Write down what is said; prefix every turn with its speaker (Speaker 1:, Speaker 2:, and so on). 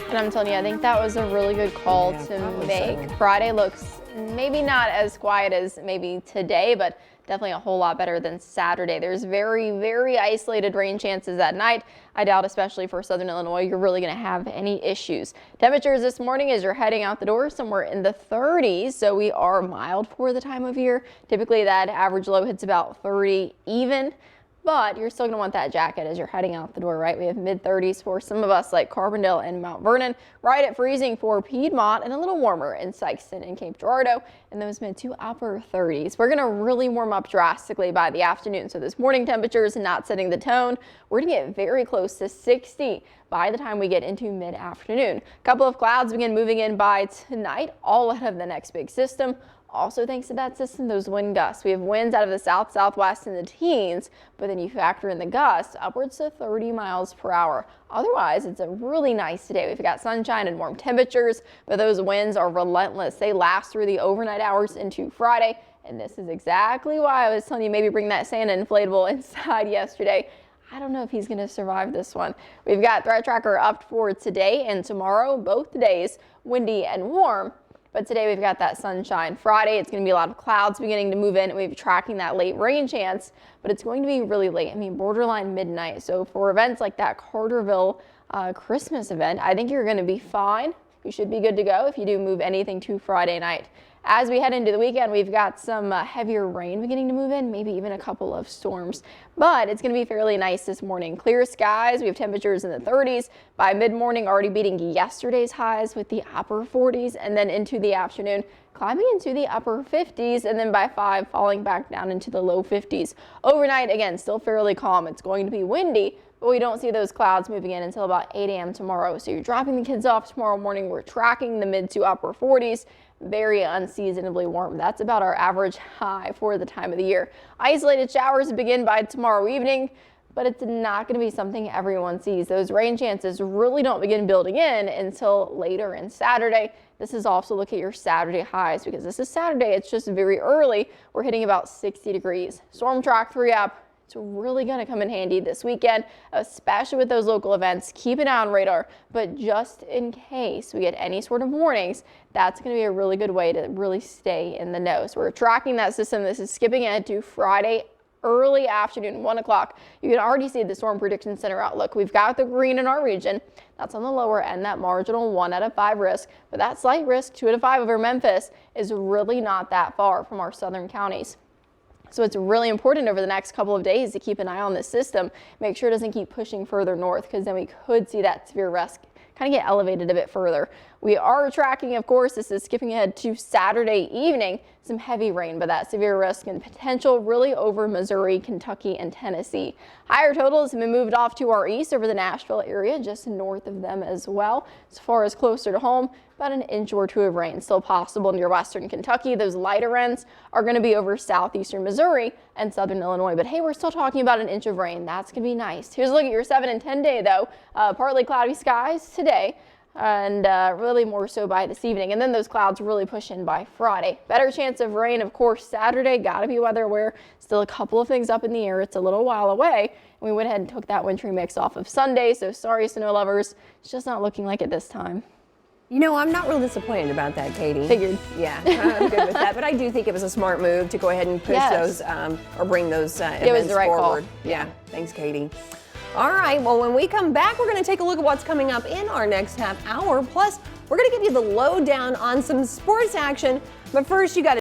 Speaker 1: And I'm telling you, I think that was a really good call to make. So. Friday looks maybe not as quiet as maybe today, but definitely a whole lot better than Saturday. There's very, very isolated rain chances at night. I doubt, especially for southern Illinois, you're really going to have any issues. Temperatures this morning as you're heading out the door, somewhere in the 30s. So we are mild for the time of year. Typically that average low hits about 30 even. But you're still going to want that jacket as you're heading out the door, right? We have mid-30s for some of us like Carbondale and Mount Vernon, right at freezing for Piedmont, and a little warmer in Sikeston and Cape Girardeau, and those mid to upper 30s. We're going to really warm up drastically by the afternoon. So this morning temperatures not setting the tone. We're going to get very close to 60 by the time we get into mid-afternoon. A couple of clouds begin moving in by tonight, all ahead of the next big system. Also, thanks to that system, those wind gusts. We have winds out of the south-southwest in the teens, but then you factor in the gusts upwards to 30 miles per hour. Otherwise, it's a really nice day. We've got sunshine and warm temperatures, but those winds are relentless. They last through the overnight hours into Friday, and this is exactly why I was telling you maybe bring that Santa inflatable inside yesterday. I don't know if he's going to survive this one. We've got Threat Tracker up for today and tomorrow, both days windy and warm. But today we've got that sunshine. Friday, it's going to be a lot of clouds beginning to move in. We'll be tracking that late rain chance, but it's going to be really late. I mean, borderline midnight. So for events like that Carterville Christmas event, I think you're going to be fine. You should be good to go if you do move anything to Friday night. As we head into the weekend, we've got some heavier rain beginning to move in, maybe even a couple of storms, but it's going to be fairly nice this morning. Clear skies. We have temperatures in the 30s by mid-morning, already beating yesterday's highs with the upper 40s, and then into the afternoon climbing into the upper 50s, and then by 5 falling back down into the low 50s. Overnight, again, still fairly calm. It's going to be windy, but we don't see those clouds moving in until about 8 a.m. tomorrow. So you're dropping the kids off tomorrow morning. We're tracking the mid to upper 40s. Very unseasonably warm. That's about our average high for the time of the year. Isolated showers begin by tomorrow evening, but it's not going to be something everyone sees. Those rain chances really don't begin building in until later in Saturday. This is also look at your Saturday highs because this is Saturday. It's just very early. We're hitting about 60 degrees. Storm Track 3 app. It's really going to come in handy this weekend, especially with those local events. Keep an eye on radar, but just in case we get any sort of warnings, that's going to be a really good way to really stay in the know. So we're tracking that system. This is skipping ahead to Friday early afternoon, 1 o'clock. You can already see the Storm Prediction Center outlook. We've got the green in our region. That's on the lower end, that marginal 1 out of 5 risk, but that slight risk 2 out of 5 over Memphis is really not that far from our southern counties. So it's really important over the next couple of days to keep an eye on this system. Make sure it doesn't keep pushing further north because then we could see that severe risk kind of get elevated a bit further. We are tracking, of course, this is skipping ahead to Saturday evening, some heavy rain, but that severe risk and potential really over Missouri, Kentucky, and Tennessee. Higher totals have been moved off to our east over the Nashville area, just north of them as well. As far as closer to home, about an inch or 2 of rain still possible near western Kentucky. Those lighter ends are going to be over southeastern Missouri and southern Illinois. But hey, we're still talking about an inch of rain. That's going to be nice. Here's a look at your 7 and 10 day, though. Partly cloudy skies today, and really more so by this evening. And then those clouds really push in by Friday. Better chance of rain, of course, Saturday. Got to be weather aware. Still a couple of things up in the air. It's a little while away. And we went ahead and took that wintry mix off of Sunday. So sorry, snow lovers. It's just not looking like it this time.
Speaker 2: You know, I'm not real disappointed about that, Katie.
Speaker 1: Figured.
Speaker 2: Yeah, I'm good with that. But I do think it was a smart move to go ahead and push those or bring those events
Speaker 1: the right
Speaker 2: forward.
Speaker 1: Call.
Speaker 2: Yeah, thanks, Katie. All right, well, when we come back, we're going to take a look at what's coming up in our next half hour. Plus, we're going to give you the lowdown on some sports action. But first, you got to